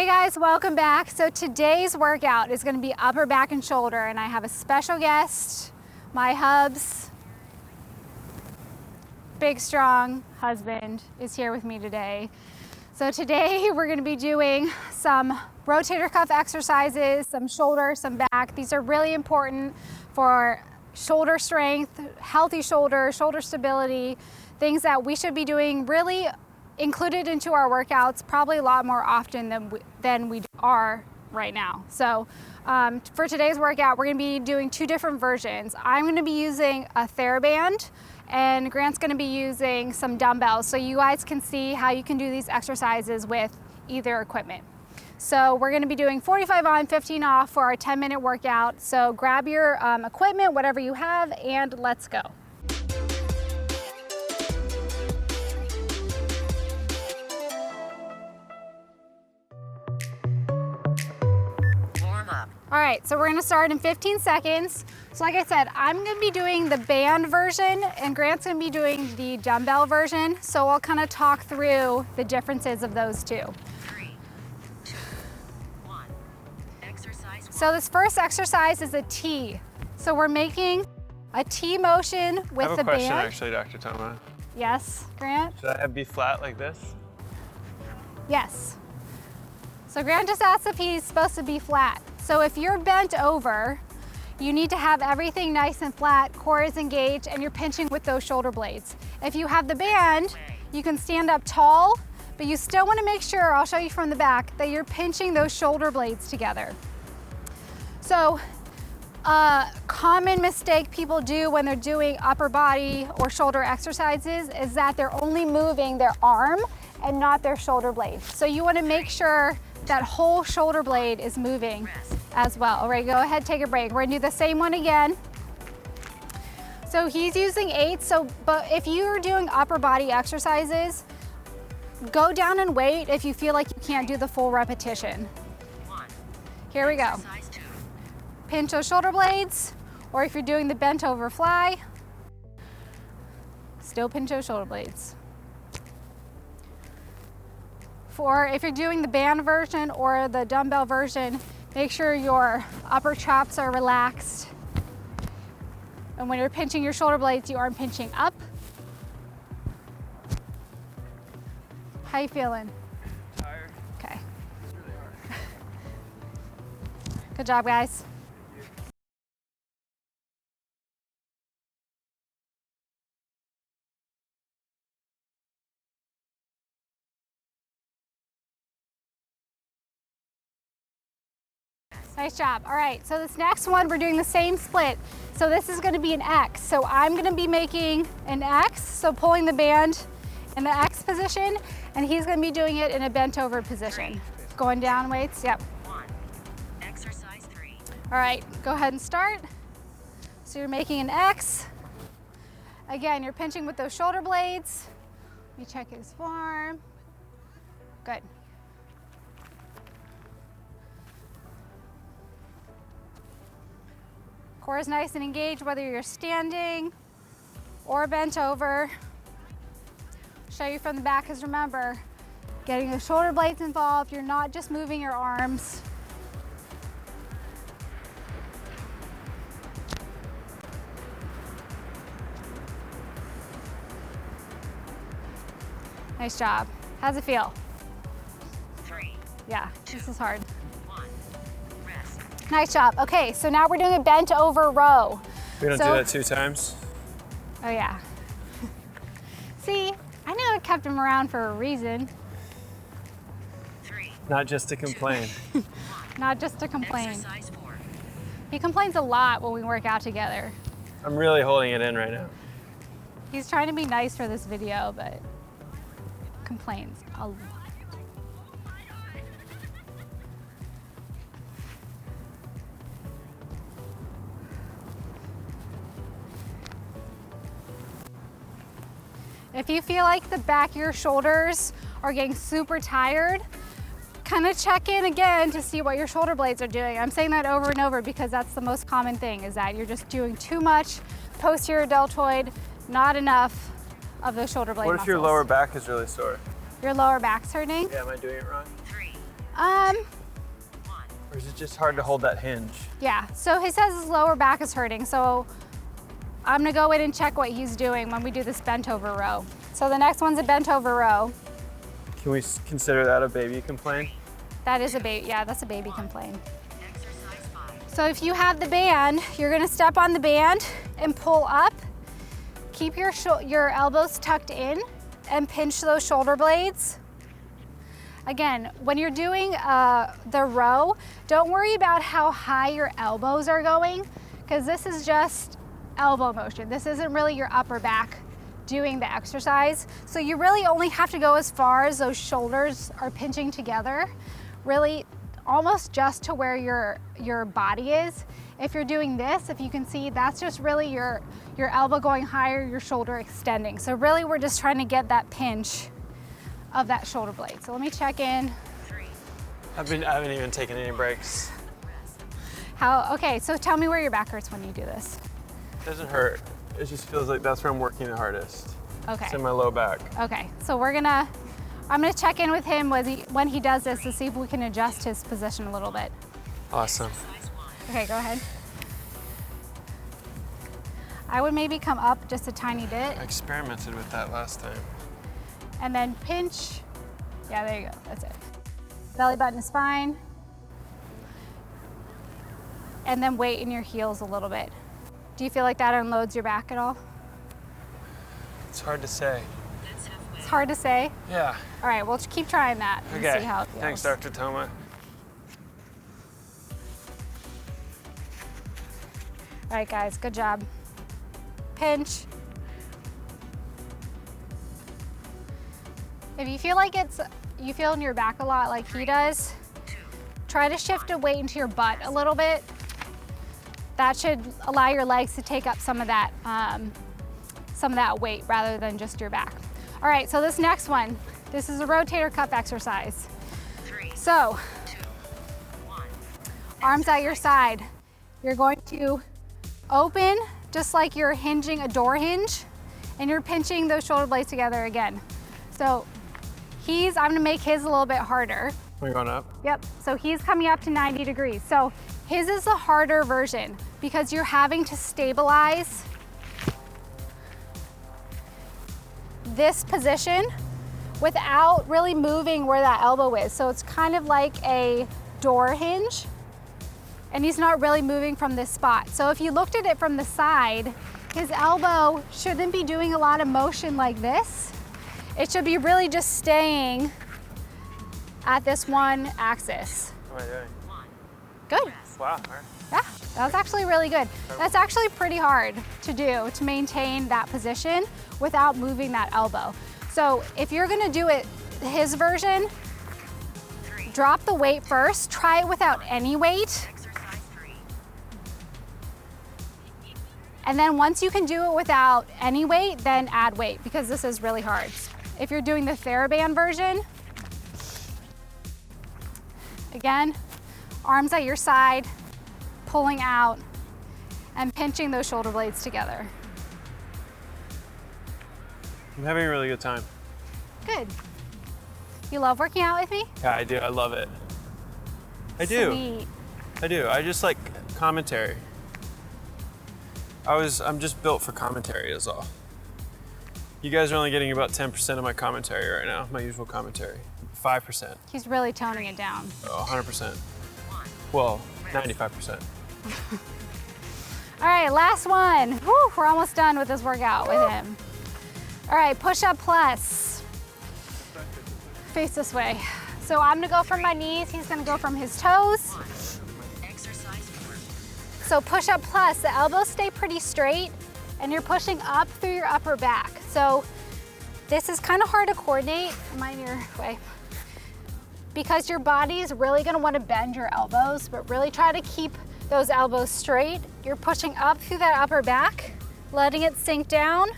Hey guys, welcome back. So today's workout is going to be upper back and shoulder, and I have a special guest, my hubs, big strong husband is here with me today. So today we're going to be doing some rotator cuff exercises, some shoulder, some back. These are really important for shoulder strength, healthy shoulder stability, things that we should be doing really included into our workouts probably a lot more often than we are right now. So for today's workout, we're going to be doing two different versions. I'm going to be using a THERABAND, and Grant's going to be using some dumbbells, so you guys can see how you can do these exercises with either equipment. So we're going to be doing 45 on, 15 off for our 10-minute workout. So grab your equipment, whatever you have, and let's go. All right, so we're gonna start in 15 seconds. So like I said, I'm gonna be doing the band version and Grant's gonna be doing the dumbbell version. So I'll kind of talk through the differences of those two. 3, 2, 1. Exercise 1. So this first exercise is a T. So we're making a T motion with the band. I have a question actually, Dr. Toma. Yes, Grant? Should I be flat like this? Yes. So Grant just asked if he's supposed to be flat. So if you're bent over, you need to have everything nice and flat, core is engaged, and you're pinching with those shoulder blades. If you have the band, you can stand up tall, but you still want to make sure, I'll show you from the back, that you're pinching those shoulder blades together. So a common mistake people do when they're doing upper body or shoulder exercises is that they're only moving their arm and not their shoulder blade. So you want to make sure that whole shoulder blade is moving as well. All right, go ahead, take a break. We're gonna do the same one again. So he's using 8, but if you're doing upper body exercises, go down and wait if you feel like you can't do the full repetition. 1. Here we go. Exercise 2. Pinch those shoulder blades, or if you're doing the bent over fly, still pinch those shoulder blades. For if you're doing the band version or the dumbbell version, make sure your upper traps are relaxed. And when you're pinching your shoulder blades, you aren't pinching up. How you feeling? Tired. Okay. It's really hard. Good job, guys. Nice job. All right, so this next one, we're doing the same split. So this is gonna be an X. So I'm gonna be making an X, so pulling the band in the X position, and he's gonna be doing it in a bent over position. Going down weights, yep. 1. Exercise 3. All right, go ahead and start. So you're making an X. Again, you're pinching with those shoulder blades. Let me check his form. Good. Core is nice and engaged whether you're standing or bent over. Show you from the back, because remember, getting the shoulder blades involved, you're not just moving your arms. Nice job. How's it feel? 3. Yeah, this is hard. 1. Rest. Nice job. Okay, so now we're doing a bent over row. We don't So- do that 2 times? Oh yeah. See, I knew I kept him around for a reason, 3. Not just to complain. not just to complain. Exercise 4. He complains a lot when we work out together. I'm really holding it in right now. He's trying to be nice for this video, but complains a lot. If you feel like the back of your shoulders are getting super tired, kind of check in again to see what your shoulder blades are doing. I'm saying that over and over because that's the most common thing, is that you're just doing too much posterior deltoid, not enough of the shoulder blade What if muscles. your lower back is really sore? Your lower back's hurting? Yeah, am I doing it wrong? 3, Or is it just hard to hold that hinge? Yeah, so he says his lower back is hurting, so I'm gonna go in and check what he's doing when we do this bent over row. So the next one's a bent over row. Can we consider that a baby complaint? That is a baby, yeah, that's a baby complaint. Exercise 5. So if you have the band, you're gonna step on the band and pull up. Keep your elbows tucked in and pinch those shoulder blades. Again, when you're doing the row, don't worry about how high your elbows are going, because this is just elbow motion. This isn't really your upper back doing the exercise. So you really only have to go as far as those shoulders are pinching together, really almost just to where your body is. If you're doing this, if you can see, that's just really your elbow going higher, your shoulder extending. So really we're just trying to get that pinch of that shoulder blade. So let me check in. 3. I haven't even taken any breaks. Rest. Okay, so tell me where your back hurts when you do this. It doesn't hurt. It just feels like that's where I'm working the hardest. Okay. It's in my low back. Okay, so I'm gonna check in with him when he does this to see if we can adjust his position a little bit. Awesome. Exercise 1. Okay, go ahead. I would maybe come up just a tiny bit I experimented with that last time. and then pinch. Yeah, there you go, that's it. Belly button is fine. And then weight in your heels a little bit. Do you feel like that unloads your back at all? It's hard to say. That's halfway. It's hard to say. Yeah. All right, we'll keep trying that and Okay. see how it feels. Thanks, Dr. Toma. All right, guys, good job. Pinch. If you feel like you feel in your back a lot like he does, 2. try to shift the weight into your butt a little bit. That should allow your legs to take up some of that weight rather than just your back. All right, so this next one, this is a rotator cuff exercise. 3. So, 2. 1. arms at your side. You're going to open just like you're hinging a door hinge, and you're pinching those shoulder blades together again. So I'm gonna make his a little bit harder. We're going up. Yep, so he's coming up to 90 degrees. So his is the harder version because you're having to stabilize this position without really moving where that elbow is. So it's kind of like a door hinge, and he's not really moving from this spot. So if you looked at it from the side, his elbow shouldn't be doing a lot of motion like this. It should be really just staying at this one axis. What am I doing? 1. Good. Wow. All right. Yeah, that was actually really good. That's actually pretty hard to do, to maintain that position without moving that elbow. So if you're gonna do it, his version, 3. drop the weight first, try it without any weight, Exercise 3. and then once you can do it without any weight, then add weight, because this is really hard. If you're doing the THERABAND version, again, arms at your side, pulling out, and pinching those shoulder blades together. I'm having a really good time. Good. You love working out with me? Yeah, I do. I love it. I do. Sweet. I do. I just like commentary. I'm just built for commentary is all. You guys are only getting about 10% of my commentary right now, my usual commentary. 5%. He's really toning it down. Oh, 100%. 1. Well, 95%. All right, last one. Whew, we're almost done with this workout with him. All right, push-up plus. Face this way. So I'm gonna go from my knees, he's gonna go from his toes. 1. Exercise 4. So push-up plus, the elbows stay pretty straight and you're pushing up through your upper back. So this is kind of hard to coordinate. Am I in your way? Because your body is really gonna wanna bend your elbows, but really try to keep those elbows straight. You're pushing up through that upper back, letting it sink down,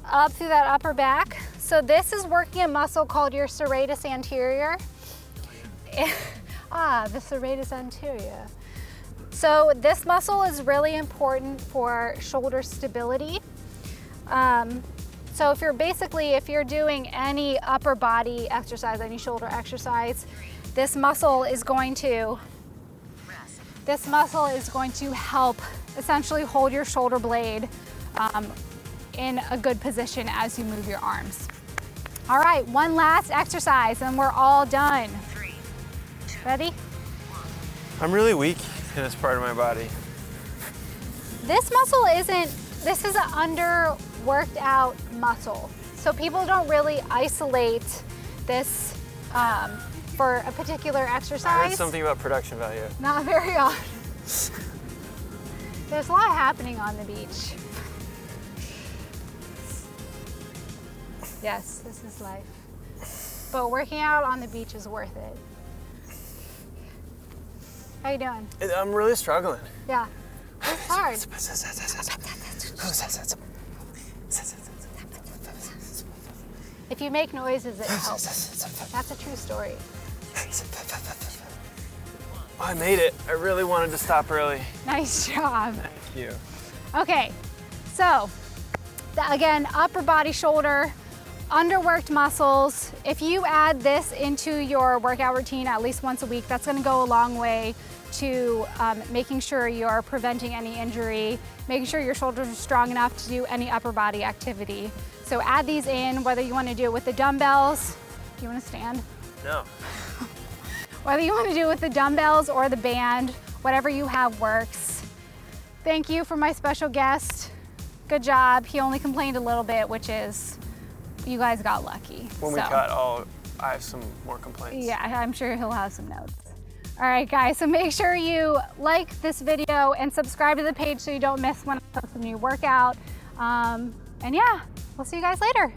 up through that upper back. So this is working a muscle called your serratus anterior. The serratus anterior. So this muscle is really important for shoulder stability. So if you're doing any upper body exercise, any shoulder exercise, this muscle is going to help essentially hold your shoulder blade in a good position as you move your arms. All right, one last exercise and we're all done. 3, 2, Ready? I'm really weak in this part of my body. This muscle this is an underworked out muscle. So people don't really isolate this for a particular exercise. I heard something about production value. Not very often. There's a lot happening on the beach. Yes, this is life. But working out on the beach is worth it. How you doing? I'm really struggling. Yeah, it's hard. If you make noises, it helps. That's a true story. Oh, I made it. I really wanted to stop early. Nice job. Thank you. Okay, so again, upper body, shoulder, underworked muscles. If you add this into your workout routine at least once a week, that's gonna go a long way to making sure you're preventing any injury, making sure your shoulders are strong enough to do any upper body activity. So add these in, whether you wanna do it with the dumbbells. Do you wanna stand? No. Whether you wanna do it with the dumbbells or the band, whatever you have works. Thank you for my special guest. Good job. He only complained a little bit, which is, you guys got lucky. When we cut, I have some more complaints. Yeah, I'm sure he'll have some notes. All right, guys, so make sure you like this video and subscribe to the page so you don't miss when I post a new workout. And yeah, we'll see you guys later.